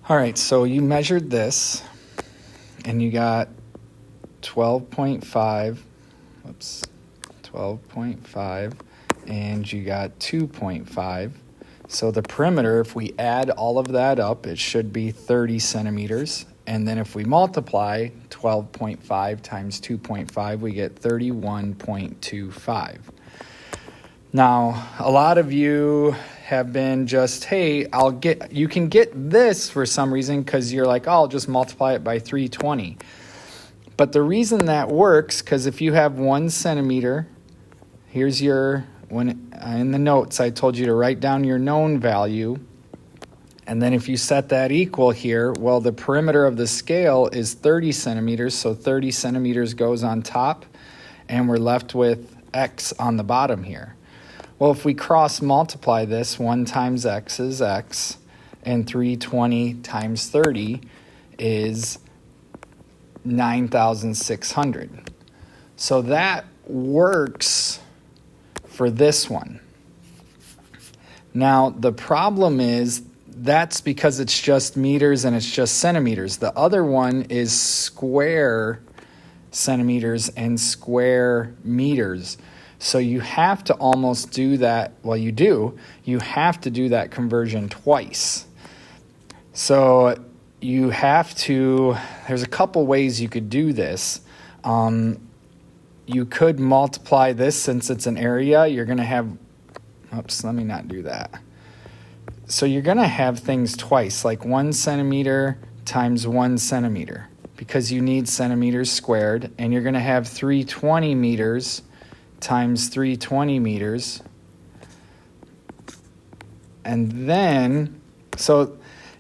All right, so you measured this and you got 12.5, 12.5, and you got 2.5. So the perimeter, if we add all of that up, it should be 30 centimeters. And then if we multiply 12.5 times 2.5, we get 31.25. Now, a lot of you have been just, hey, you can get this for some reason because you're like, oh, I'll just multiply it by 320. But the reason that works, because if you have 1 centimeter, here's your, in the notes, I told you to write down your known value. And then if you set that equal here, well, the perimeter of the scale is 30 centimeters, so 30 centimeters goes on top, and we're left with X on the bottom here. Well, if we cross multiply this, 1 times X is X, and 320 times 30 is 9,600. So that works for this one. Now, the problem is that's because it's just meters and it's just centimeters. The other one is square centimeters and square meters. So you have to almost do that, well, you have to do that conversion twice. So you have to, there's a couple ways you could do this. You could multiply this since it's an area. You're going to have, let me not do that. So you're going to have things twice, like 1 centimeter times 1 centimeter, because you need centimeters squared, and you're going to have 320 meters times 320 meters. And then,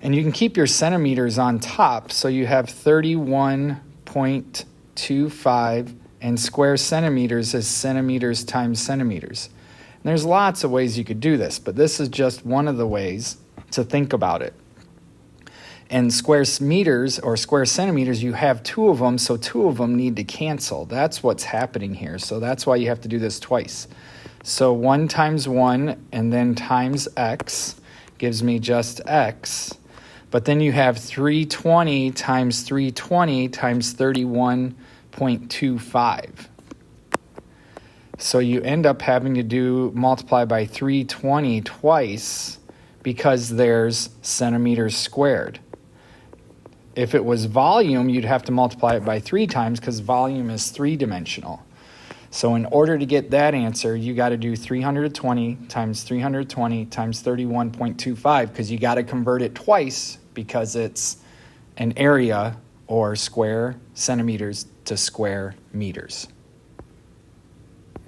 and you can keep your centimeters on top, so you have 31.25, and square centimeters is centimeters times centimeters. And there's lots of ways you could do this, but this is just one of the ways to think about it. And square meters or square centimeters, you have 2 of them, so 2 of them need to cancel. That's what's happening here. So that's why you have to do this twice. So 1 times 1 and then times X gives me just X. But then you have 320 times 320 times 31.25. So you end up having to multiply by 320 twice because there's centimeters squared. If it was volume, you'd have to multiply it by 3 times because volume is 3-dimensional. So in order to get that answer, you got to do 320 times 320 times 31.25 because you got to convert it twice because it's an area or square centimeters to square meters.